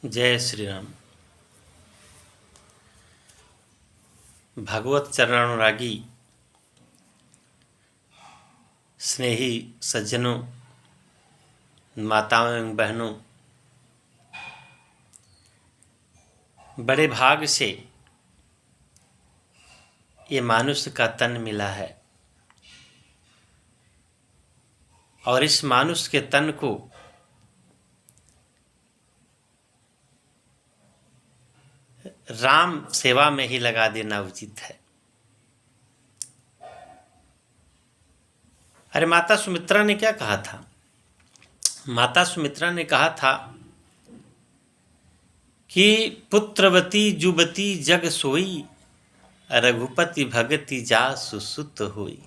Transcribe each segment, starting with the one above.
जय श्री राम। भगवत चरणानुरागी स्नेही सज्जनों, माताओं एवं बहनों, बड़े भाग से ये मानुष्य का तन मिला है और इस मानुष्य के तन को राम सेवा में ही लगा देना उचित है। अरे माता सुमित्रा ने क्या कहा था? माता सुमित्रा ने कहा था कि पुत्रवती जुबती जग सोई, रघुपति भगति जा सुसुत होई।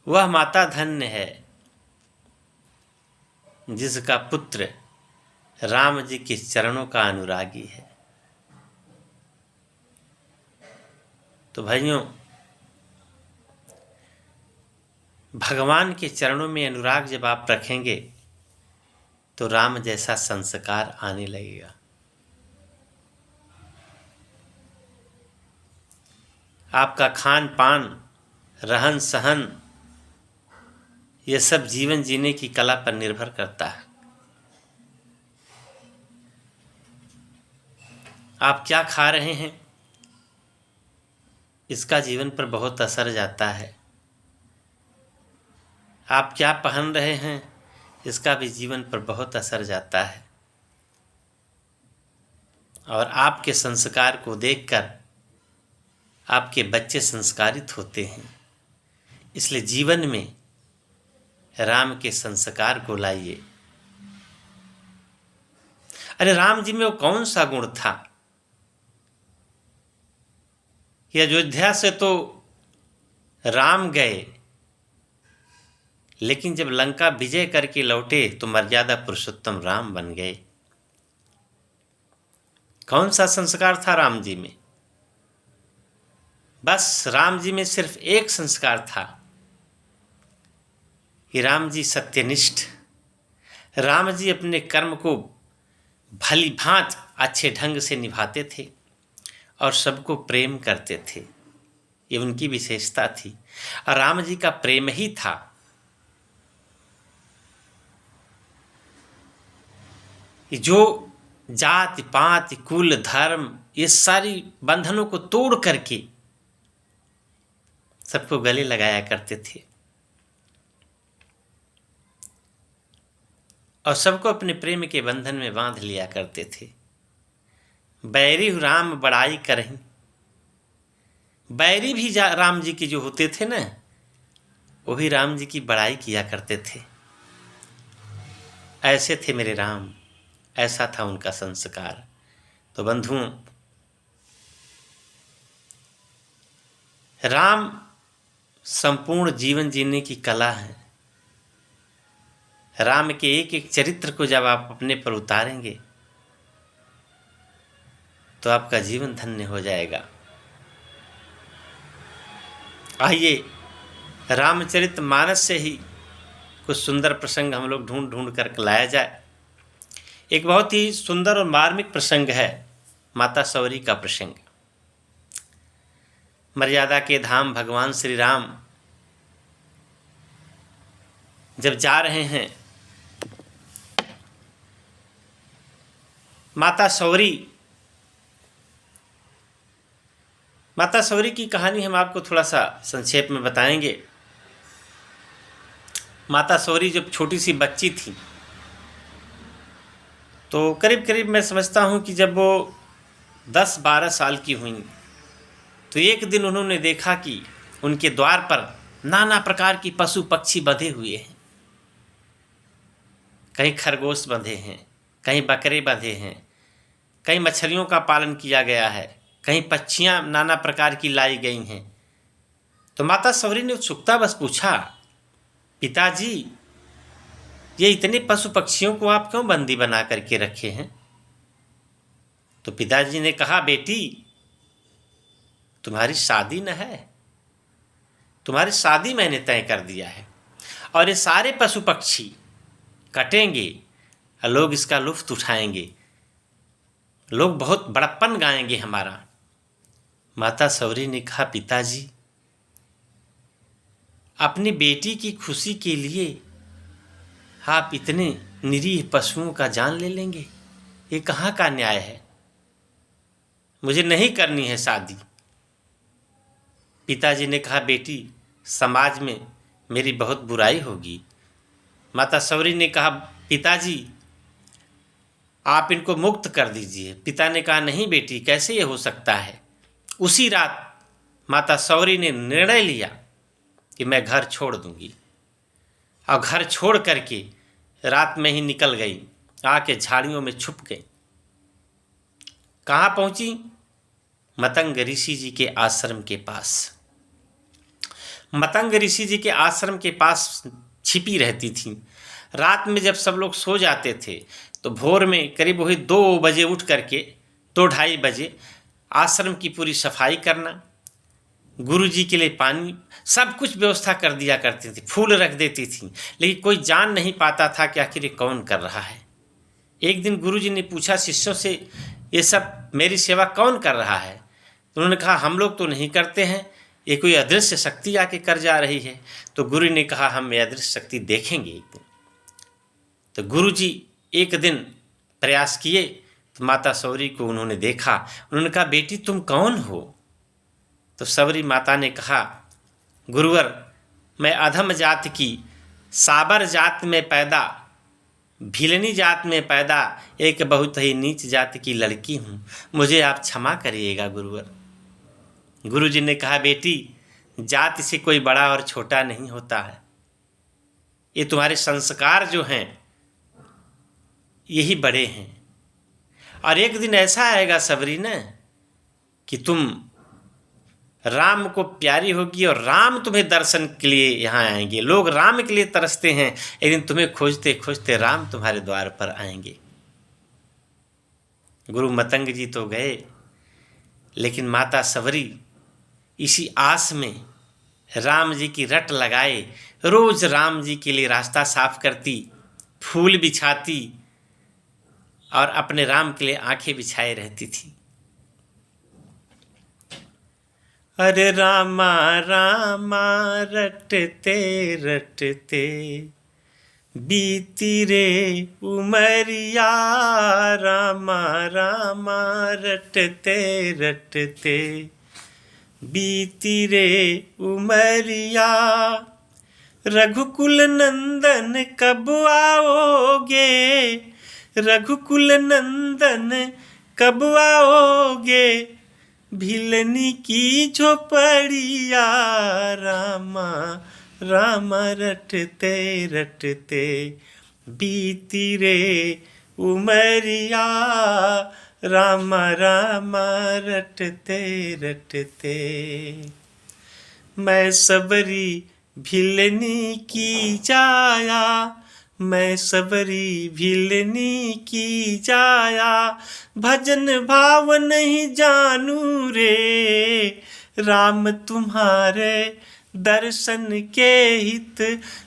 वह माता धन्य है जिसका पुत्र राम जी के चरणों का अनुरागी है। तो भाइयों, भगवान के चरणों में अनुराग जब आप रखेंगे तो राम जैसा संस्कार आने लगेगा। आपका खान पान, रहन सहन, ये सब जीवन जीने की कला पर निर्भर करता है। आप क्या खा रहे हैं इसका जीवन पर बहुत असर जाता है। आप क्या पहन रहे हैं इसका भी जीवन पर बहुत असर जाता है। और आपके संस्कार को देखकर आपके बच्चे संस्कारित होते हैं। इसलिए जीवन में राम के संस्कार को लाइए। अरे राम जी में वो कौन सा गुण था? कि अयोध्या से तो राम गए, लेकिन जब लंका विजय करके लौटे तो मर्यादा पुरुषोत्तम राम बन गए। कौन सा संस्कार था राम जी में? बस राम जी में सिर्फ एक संस्कार था कि राम जी सत्यनिष्ठ, राम जी अपने कर्म को भली भांति अच्छे ढंग से निभाते थे और सबको प्रेम करते थे। ये उनकी विशेषता थी। और राम जी का प्रेम ही था कि जो जाति पाति कुल धर्म ये सारी बंधनों को तोड़ करके सबको गले लगाया करते थे और सबको अपने प्रेम के बंधन में बांध लिया करते थे। बैरी राम बड़ाई करहीं, बैरी भी राम जी की जो होते थे ना, वो भी राम जी की बड़ाई किया करते थे। ऐसे थे मेरे राम, ऐसा था उनका संस्कार। तो बंधुओं, राम संपूर्ण जीवन जीने की कला है। राम के एक एक चरित्र को जब आप अपने पर उतारेंगे तो आपका जीवन धन्य हो जाएगा। आइए रामचरितमानस से ही कुछ सुंदर प्रसंग हम लोग ढूंढ ढूंढ कर लाया जाए। एक बहुत ही सुंदर और मार्मिक प्रसंग है माता सौरी का प्रसंग। मर्यादा के धाम भगवान श्री राम जब जा रहे हैं, माता सौरी की कहानी हम आपको थोड़ा सा संक्षेप में बताएंगे। माता सौरी जब छोटी सी बच्ची थी तो करीब करीब मैं समझता हूँ कि जब वो 10-12 साल की हुई तो एक दिन उन्होंने देखा कि उनके द्वार पर नाना प्रकार की पशु पक्षी बंधे हुए हैं। कहीं खरगोश बंधे हैं, कहीं बकरे बंधे हैं, कहीं मछलियों का पालन किया गया है, कहीं पक्षियां नाना प्रकार की लाई गई हैं। तो माता सौरी ने उत्सुकता बस पूछा, पिताजी ये इतने पशु पक्षियों को आप क्यों बंदी बना करके रखे हैं? तो पिताजी ने कहा, बेटी तुम्हारी शादी न है, तुम्हारी शादी मैंने तय कर दिया है और ये सारे पशु पक्षी कटेंगे, और लोग इसका लुत्फ़ उठाएंगे, लोग बहुत बड़प्पन गाएंगे हमारा। माता सौरी ने कहा, पिताजी अपनी बेटी की खुशी के लिए आप इतने निरीह पशुओं का जान ले लेंगे? ये कहाँ का न्याय है? मुझे नहीं करनी है शादी। पिताजी ने कहा, बेटी समाज में मेरी बहुत बुराई होगी। माता सौरी ने कहा, पिताजी आप इनको मुक्त कर दीजिए। पिता ने कहा, नहीं बेटी, कैसे ये हो सकता है? उसी रात माता सौरी ने निर्णय लिया कि मैं घर छोड़ दूंगी, और घर छोड़ करके रात में ही निकल गई, आके झाड़ियों में छुप गई। कहाँ पहुंची? मतंग ऋषि जी के आश्रम के पास। मतंग ऋषि जी के आश्रम के पास छिपी रहती थी। रात में जब सब लोग सो जाते थे तो भोर में करीब वही 2 बजे उठ करके, 2-2:30 बजे आश्रम की पूरी सफाई करना, गुरु जी के लिए पानी, सब कुछ व्यवस्था कर दिया करती थी, फूल रख देती थी। लेकिन कोई जान नहीं पाता था कि आखिर ये कौन कर रहा है। एक दिन गुरु जी ने पूछा शिष्यों से, ये सब मेरी सेवा कौन कर रहा है? तो उन्होंने कहा, हम लोग तो नहीं करते हैं, ये कोई अदृश्य शक्ति आके कर जा रही है। तो गुरु ने कहा, हम ये अदृश्य शक्ति देखेंगे एक दिन। तो गुरु जी एक दिन प्रयास किए तो माता सौरी को उन्होंने देखा। उन्होंने कहा, बेटी तुम कौन हो? तो सौरी माता ने कहा, गुरुवर मैं अधम जात की, साबर जात में पैदा, भिलनी जात में पैदा, एक बहुत ही नीच जात की लड़की हूँ, मुझे आप क्षमा करिएगा गुरुवर। गुरु जी ने कहा, बेटी जात से कोई बड़ा और छोटा नहीं होता है, ये तुम्हारे संस्कार जो हैं यही बड़े हैं। और एक दिन ऐसा आएगा सबरी न कि तुम राम को प्यारी होगी और राम तुम्हें दर्शन के लिए यहाँ आएंगे। लोग राम के लिए तरसते हैं, एक दिन तुम्हें खोजते खोजते राम तुम्हारे द्वार पर आएंगे। गुरु मतंग जी तो गए, लेकिन माता सबरी इसी आस में राम जी की रट लगाए रोज राम जी के लिए रास्ता साफ करती, फूल बिछाती और अपने राम के लिए आंखें बिछाए रहती थी। अरे रामा रामा रटते रटते बीती रे उमरिया, रामा रामा रटते रटते बीती रे उमरिया, रघुकुल नंदन कब आओगे, रघुकुल नंदन कब आओगे, भिलनी की झोपड़िया, रामा रामा रटते रटते बीती रे उमरिया, रामा रामा रटते रटते। मैं सबरी भिलनी की जाया, मैं सबरी भिलनी की जाया, भजन भाव नहीं जानू रे, राम तुम्हारे दर्शन के हित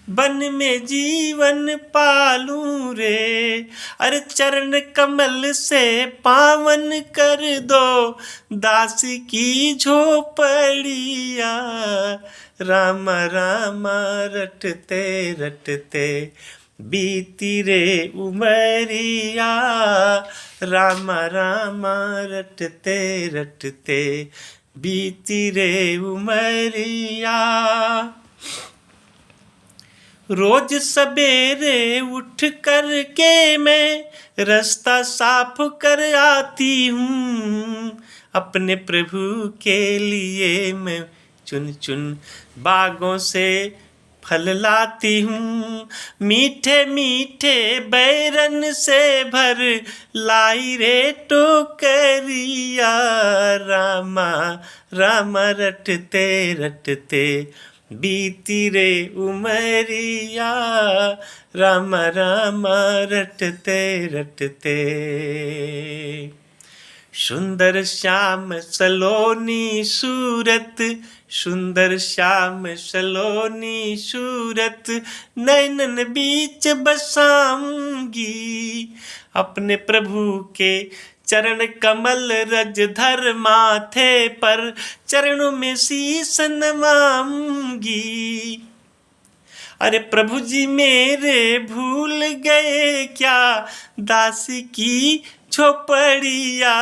बन में जीवन पालू रे, अरे चरण कमल से पावन कर दो दास की झोपड़िया, राम राम रटते रटते बीती रे उमरिया, राम राम रटते रटते बीती रे उमरिया। रोज सवेरे उठ कर के मैं रास्ता साफ कर आती हूँ, अपने प्रभु के लिए मैं चुन चुन बागों से फल लाती हूँ, मीठे मीठे बैरन से भर लाई रे टोकरिया, रामा रामा रटते रटते बीती रे उमरिया, रामा रामा रटते रटते। सुंदर श्याम सलोनी सूरत, सुंदर श्याम सलोनी सूरत, नैनन बीच बसाऊंगी, अपने प्रभु के चरण कमल रज धर माथे पर, चरणों में शीस नवाऊंगी। अरे प्रभु जी मेरे भूल गए क्या, दासी की झोपड़िया,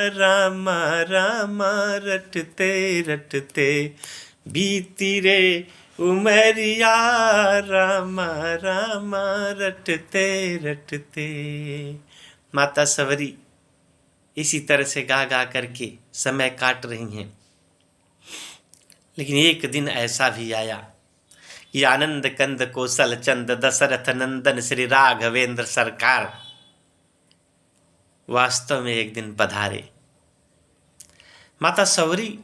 रामा रामा रटते रटते बीती रे उमरिया, रामा रामा रटते रटते। माता सवरी इसी तरह से गा गा करके समय काट रही हैं। लेकिन एक दिन ऐसा भी आया कि आनंद कंद कौशल चंद दशरथ नंदन श्री राघवेंद्र सरकार वास्तव में एक दिन पधारे। माता सवरी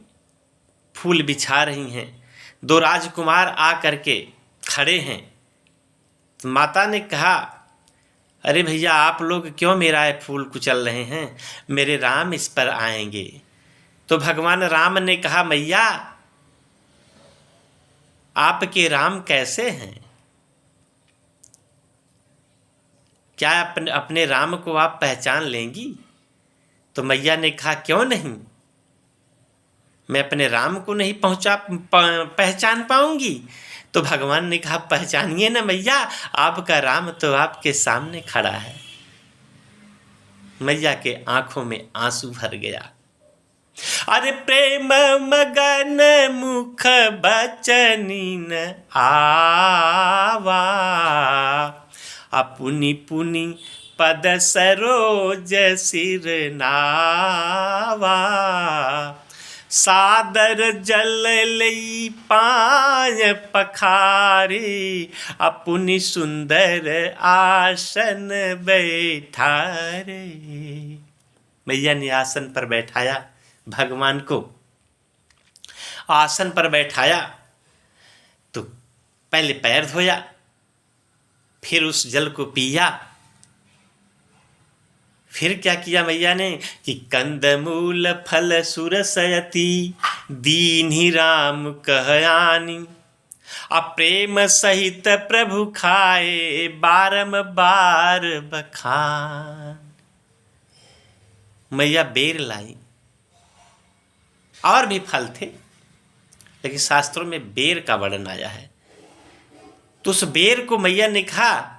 फूल बिछा रही हैं, दो राजकुमार आ करके खड़े हैं। तो माता ने कहा, अरे भैया आप लोग क्यों मेरा ये फूल कुचल रहे हैं, मेरे राम इस पर आएंगे। तो भगवान राम ने कहा, मैया आपके राम कैसे हैं, क्या अपने राम को आप पहचान लेंगी। तो मैया ने कहा, क्यों नहीं, मैं अपने राम को नहीं पहचान पाऊंगी। तो भगवान ने कहा, पहचानिए ना मैया, आपका राम तो आपके सामने खड़ा है। मैया के आंखों में आंसू भर गया। अरे प्रेम मगन मुख बचनी न आवा, अपुनि पुनि पद सरोज सिर नावा, सादर जल लई पाय पखारे, अपुनि सुंदर आसन बैठारे। मैया ने आसन पर बैठाया भगवान को। आसन पर बैठाया तो पहले पैर धोया, फिर उस जल को पिया। फिर क्या किया मैया ने कि कंदमूल फल सुरसयति, दीन्हि राम कहयानी, अप्रेम सहित प्रभु खाए, बारंबार बखान। मैया बेर लाई, और भी फल थे लेकिन शास्त्रों में बेर का वर्णन आया है। तो उस बेर को मैया ने कहा,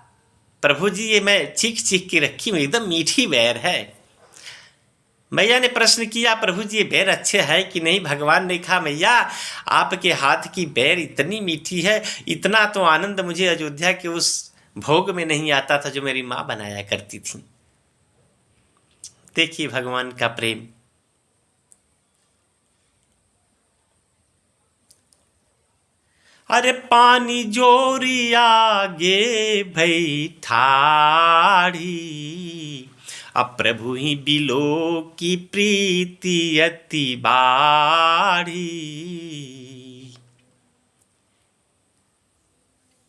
प्रभु जी ये मैं चीख चीख के रखी हूँ, एकदम मीठी बेर है। मैया ने प्रश्न किया, प्रभु जी ये बेर अच्छे है कि नहीं। भगवान ने कहा, मैया आपके हाथ की बेर इतनी मीठी है, इतना तो आनंद मुझे अयोध्या के उस भोग में नहीं आता था जो मेरी माँ बनाया करती थी। देखिए भगवान का प्रेम। अरे पानी जोरी आगे भई ठाड़ी, अब प्रभु ही बिलो की प्रीति अति बाढ़ी,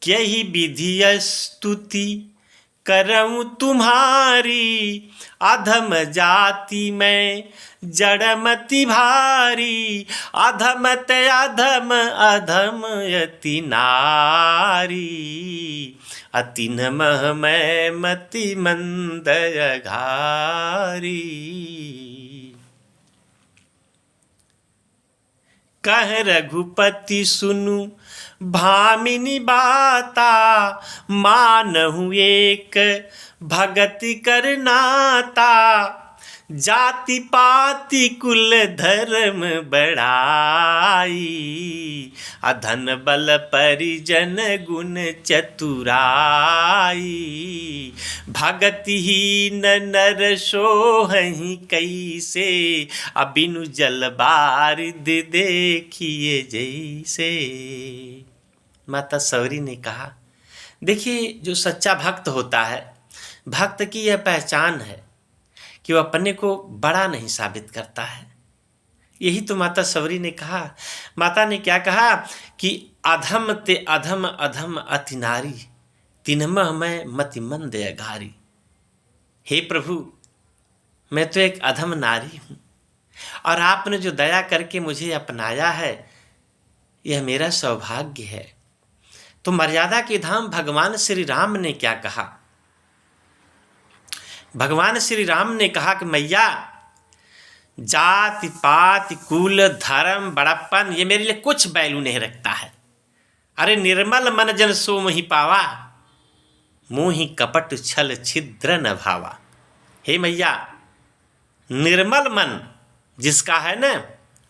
यही विधि स्तुति करऊं तुम्हारी, अधम जाति में जड़मति भारी, अधमत अधम अधम यति नारी, अतिन मह मैं मति मंद घारी। कह रघुपति सुनु भामिनी बाता, मानहु एक भगति कर नाता, जाति पाति कुल धर्म बढ़ाई, अधन बल परिजन गुण चतुराई, भगतिहीन नर सोहहि कैसे, अबिनु जल बारिद देखिए जैसे। माता सवरी ने कहा, देखिए जो सच्चा भक्त होता है, भक्त की यह पहचान है कि वह अपने को बड़ा नहीं साबित करता है। यही तो माता सवरी ने कहा। माता ने क्या कहा कि अधम ते अधम अधम अति नारी, तिन्हमह मैं मति मंद अघारी। हे प्रभु, मैं तो एक अधम नारी हूँ और आपने जो दया करके मुझे अपनाया है, यह मेरा सौभाग्य है। तो मर्यादा के धाम भगवान श्री राम ने क्या कहा, भगवान श्री राम ने कहा कि मैया, जाति पात कुल धर्म बड़प्पन ये मेरे लिए कुछ वैल्यू नहीं रखता है। अरे निर्मल मन जन सो मोहि पावा, मोहि कपट छल छिद्र न भावा। हे मैया, निर्मल मन जिसका है ना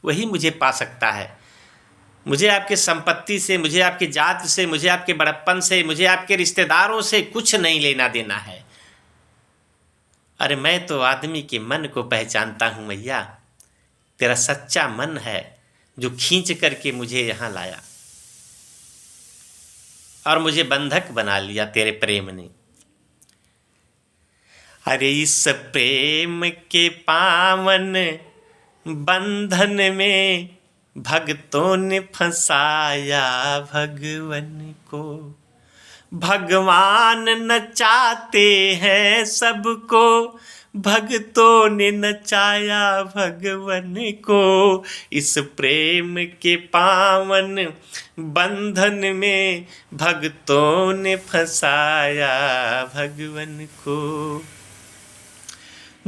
वही मुझे पा सकता है। मुझे आपके संपत्ति से, मुझे आपकी जात से, मुझे आपके बड़प्पन से, मुझे आपके रिश्तेदारों से कुछ नहीं लेना देना है। अरे मैं तो आदमी के मन को पहचानता हूँ मैया। तेरा सच्चा मन है जो खींच करके मुझे यहाँ लाया और मुझे बंधक बना लिया तेरे प्रेम ने। अरे इस प्रेम के पावन बंधन में भक्तों ने फंसाया भगवन को। भगवान नचाते हैं सबको, भक्तों ने नचाया भगवन को। इस प्रेम के पावन बंधन में भक्तों ने फंसाया भगवन को।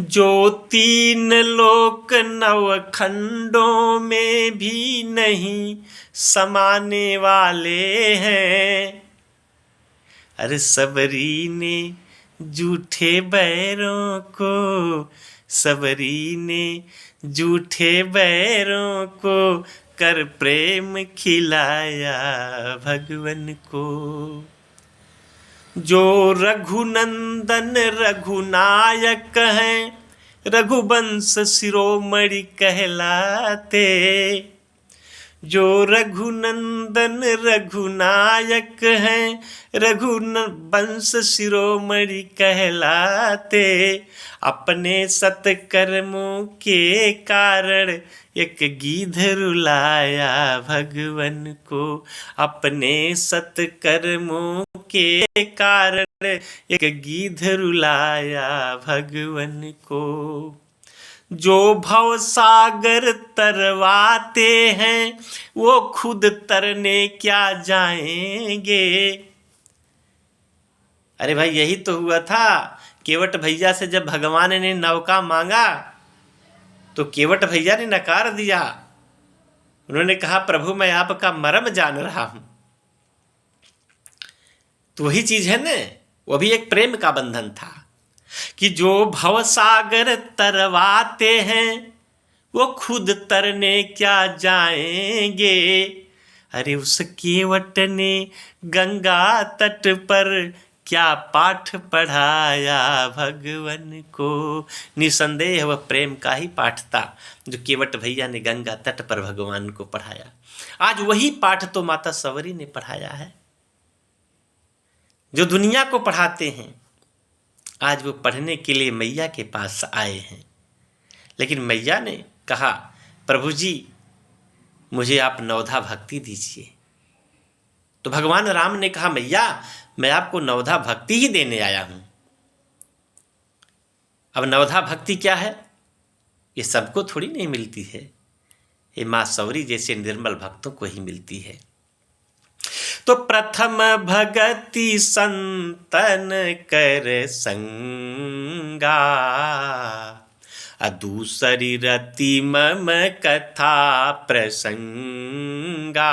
जो तीन लोक नव खंडों में भी नहीं समाने वाले हैं। अरे सबरी ने झूठे बैरों को, सबरी ने झूठे बैरों को कर प्रेम खिलाया भगवन को। जो रघुनंदन रघुनायक हैं, रघुवंश शिरोमणि कहलाते। जो रघुनंदन रघुनायक हैं, रघुवंश शिरोमणि कहलाते। अपने सत्कर्मों के कारण एक गीध रुलाया भगवन को। अपने सत्कर्मों के कारण एक गीध रुलाया भगवन को। जो भव सागर तरवाते हैं, वो खुद तरने क्या जाएंगे। अरे भाई यही तो हुआ था। केवट भैया से जब भगवान ने नौका मांगा तो केवट भैया ने नकार दिया। उन्होंने कहा प्रभु मैं आपका मर्म जान रहा हूं। तो वही चीज है ना, वो भी एक प्रेम का बंधन था कि जो भवसागर तरवाते हैं वो खुद तरने क्या जाएंगे। अरे उस केवट ने गंगा तट पर क्या पाठ पढ़ाया भगवन को। निसंदेह वह प्रेम का ही पाठ था जो केवट भैया ने गंगा तट पर भगवान को पढ़ाया। आज वही पाठ तो माता सवरी ने पढ़ाया है, जो दुनिया को पढ़ाते हैं। आज वो पढ़ने के लिए मैया के पास आए हैं, लेकिन मैया ने कहा प्रभु जी मुझे आप नवधा भक्ति दीजिए। तो भगवान राम ने कहा मैया मैं आपको नवधा भक्ति ही देने आया हूं। अब नवधा भक्ति क्या है, ये सबको थोड़ी नहीं मिलती है, ये माँ सौरी जैसे निर्मल भक्तों को ही मिलती है। तो प्रथम भगति संतन कर संगा, दूसरी रति मम कथा प्रसंगा।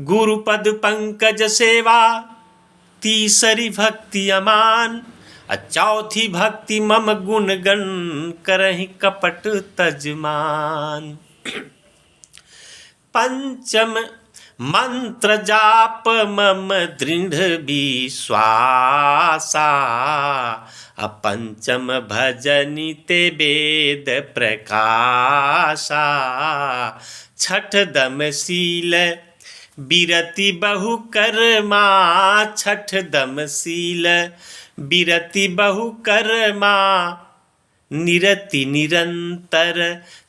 गुरुपद पंकज सेवा तीसरी भक्ति अमान, चौथी भक्ति मम गुण गण करहि कपट तजमान। पंचम मंत्र जाप मम दृढ़ विश्वासा, पंचम भजनि ते वेद प्रकाशा। छठ दम शील बिरति बहु कर्मा, छठ दम शील बिरति बहु कर्मा। निरति निरंतर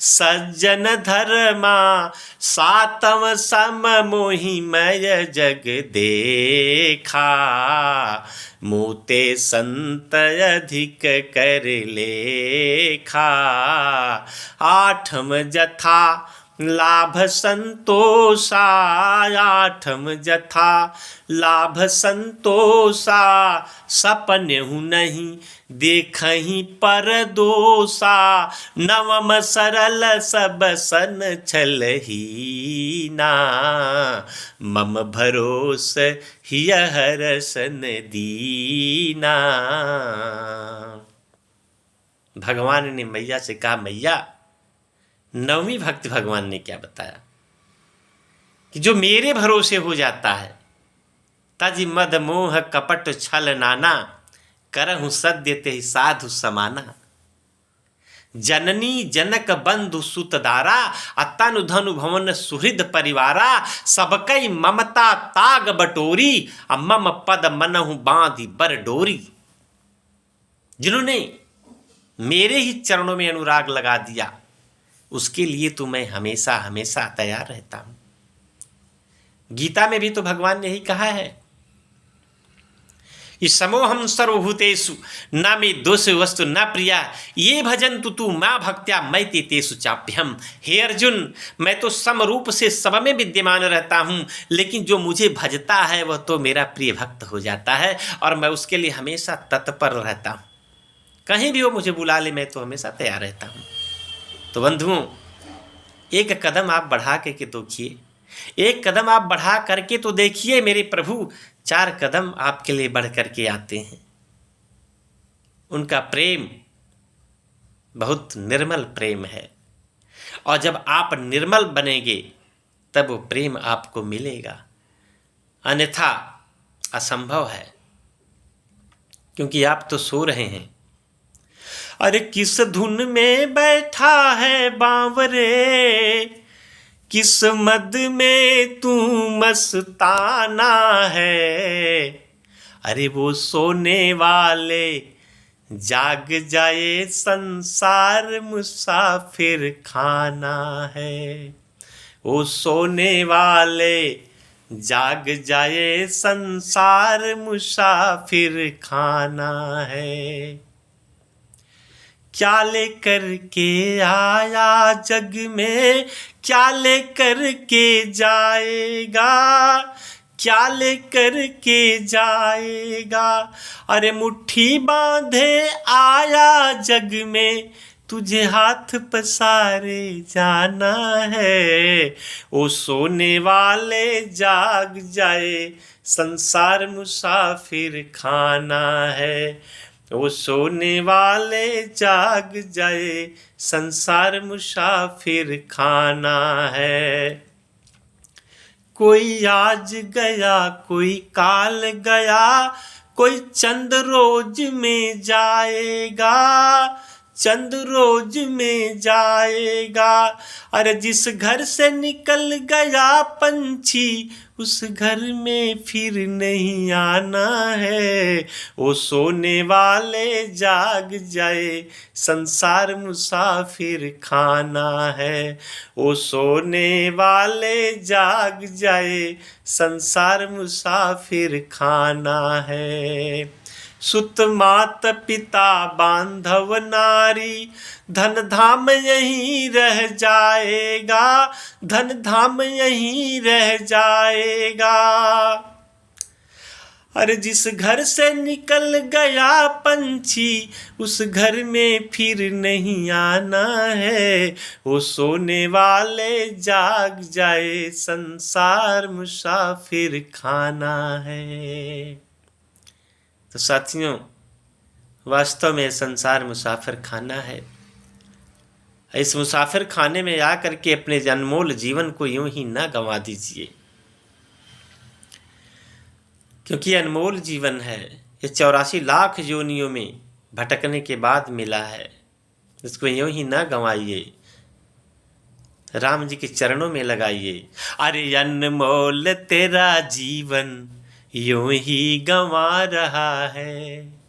सज्जन धर्मा, सातम सम मोहिमय जग देखा। मोते संत अधिक कर लेखा, आठम जथा लाभ संतोषा आठम जथा, लाभ संतोषा सपनेहु नहीं, देखहि पर दोषा, नवम सरल सब सन छलहीना, मम भरोस हिय हरसन दीना। भगवान ने मैया से कहा, मैया नवमीं भक्ति भगवान ने क्या बताया कि जो मेरे भरोसे हो जाता है, तज मद मोह कपट छल नाना, करहु सद्य ते साधु समाना। जननी जनक बंधु सुतदारा, अतनु धनु भवन सुहृद परिवारा, सबकई ममता ताग बटोरी, मम पद मनहु बांधी बर डोरी। जिन्होंने मेरे ही चरणों में अनुराग लगा दिया, उसके लिए तो मैं हमेशा हमेशा तैयार रहता हूं। गीता में भी तो भगवान ने यही कहा है कि समोहम सर्वभूतेषु न मे दोष वस्तु न प्रिया, ये भजन तू माँ भक्त्या मैं तेतेषु चाप्यहम। हे अर्जुन, मैं तो समरूप से सब में विद्यमान रहता हूँ, लेकिन जो मुझे भजता है वह तो मेरा प्रिय भक्त हो जाता है, और मैं उसके लिए हमेशा तत्पर रहता हूँ। कहीं भी वो मुझे बुला ले, मैं तो हमेशा तैयार रहता हूँ। तो बंधुओं, एक कदम आप बढ़ा के देखिए, एक कदम आप बढ़ा करके तो देखिए, मेरे प्रभु 4 कदम आपके लिए बढ़ करके आते हैं। उनका प्रेम बहुत निर्मल प्रेम है, और जब आप निर्मल बनेंगे तब वो प्रेम आपको मिलेगा, अन्यथा असंभव है, क्योंकि आप तो सो रहे हैं। अरे किस धुन में बैठा है बावरे, किस मद में तू मस्ताना है। अरे वो सोने वाले जाग जाए, संसार मुसाफिर खाना है। वो सोने वाले जाग जाए, संसार मुसाफिर खाना है। क्या लेकर के आया जग में, क्या लेकर के जाएगा, क्या लेकर के जाएगा। अरे मुट्ठी बांधे आया जग में, तुझे हाथ पसारे जाना है। ओ सोने वाले जाग जाए, संसार मुसाफिर खाना है। वो सोने वाले जाग जाए, संसार मुसाफिर खाना है। कोई आज गया, कोई काल गया, कोई चंद रोज में जाएगा, चंद रोज में जाएगा। अरे जिस घर से निकल गया पंछी, उस घर में फिर नहीं आना है। वो सोने वाले जाग जाए, संसार मुसाफिर खाना है। वो सोने वाले जाग जाए, संसार मुसाफिर खाना है। सुत मात पिता बांधव नारी, धन धाम यहीं रह जाएगा, धन धाम यहीं रह जाएगा। अरे जिस घर से निकल गया पंछी, उस घर में फिर नहीं आना है। वो सोने वाले जाग जाए, संसार मुसाफिर खाना है। तो साथियों, वास्तव में संसार मुसाफिर खाना है। इस मुसाफिर खाने में आकर के अपने अनमोल जीवन को यूं ही ना गंवा दीजिए, क्योंकि अनमोल जीवन है। ये 84 लाख योनियों में भटकने के बाद मिला है, इसको यूं ही ना गंवाइए, राम जी के चरणों में लगाइए। अरे अनमोल तेरा जीवन यूं ही गंवा रहा है,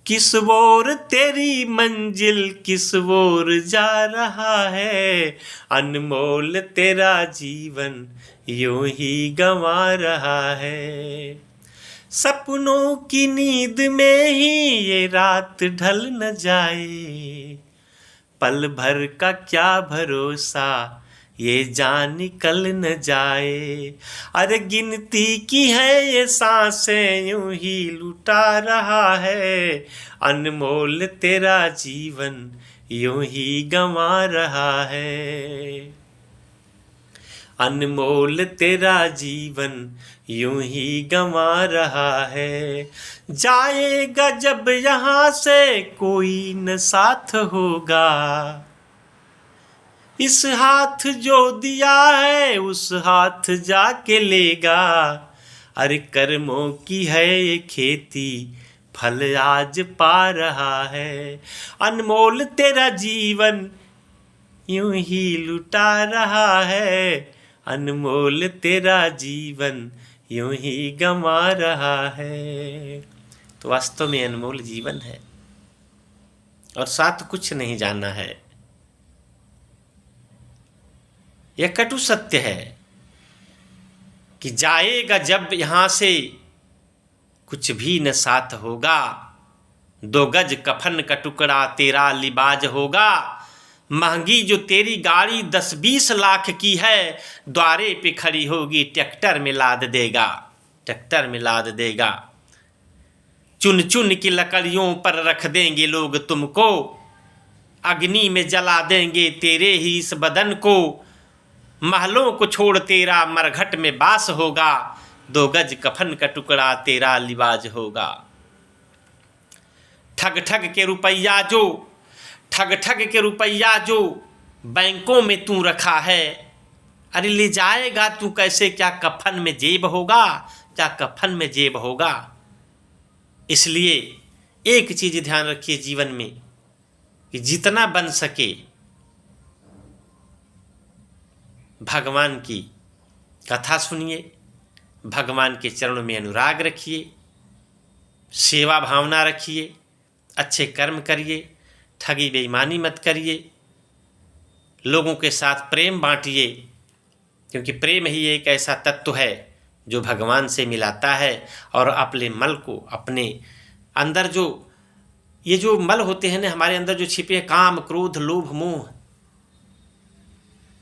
किस ओर तेरी मंजिल किस ओर जा रहा है। अनमोल तेरा जीवन यूं ही गंवा रहा है। सपनों की नींद में ही ये रात ढल न जाए, पल भर का क्या भरोसा ये जान निकल न जाए। अरे गिनती की है ये सांसें यूं ही लुटा रहा है, अनमोल तेरा जीवन यूं ही गंवा रहा है। अनमोल तेरा जीवन यूं ही गंवा रहा है। जाएगा जब यहाँ से कोई न साथ होगा, इस हाथ जो दिया है उस हाथ जाके लेगा। अरे कर्मों की है ये खेती, फल आज पा रहा है। अनमोल तेरा जीवन यूं ही लुटा रहा है, अनमोल तेरा जीवन यूं ही गंवा रहा है। तो वास्तव में अनमोल जीवन है और साथ कुछ नहीं जाना है। यह कटु सत्य है कि जाएगा जब यहाँ से कुछ भी न साथ होगा, 2 गज कफन का टुकड़ा तेरा लिबाज होगा। महंगी जो तेरी गाड़ी 10-20 लाख की है, द्वारे पे खड़ी होगी ट्रैक्टर में लाद देगा, ट्रैक्टर में लाद देगा। चुन चुन की लकड़ियों पर रख देंगे लोग तुमको, अग्नि में जला देंगे तेरे ही इस बदन को। महलों को छोड़ तेरा मरघट में बास होगा, 2 गज कफन का टुकड़ा तेरा लिबाज होगा। ठग ठग के रुपया जो, ठग ठग के रुपया जो बैंकों में तू रखा है, अरे ले जाएगा तू कैसे? क्या कफन में जेब होगा? क्या कफन में जेब होगा? इसलिए एक चीज़ ध्यान रखिए जीवन में कि जितना बन सके भगवान की कथा सुनिए, भगवान के चरणों में अनुराग रखिए, सेवा भावना रखिए, अच्छे कर्म करिए, ठगी बेईमानी मत करिए, लोगों के साथ प्रेम बांटिए, क्योंकि प्रेम ही एक ऐसा तत्व है जो भगवान से मिलाता है और अपने मल को, अपने अंदर जो ये जो मल होते हैं ना हमारे अंदर जो छिपे हैं, काम क्रोध लोभ मोह,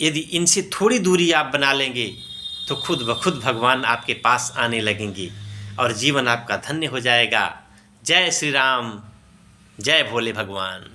यदि इनसे थोड़ी दूरी आप बना लेंगे तो खुद ब खुद भगवान आपके पास आने लगेंगे और जीवन आपका धन्य हो जाएगा। जय श्री राम, जय भोले भगवान।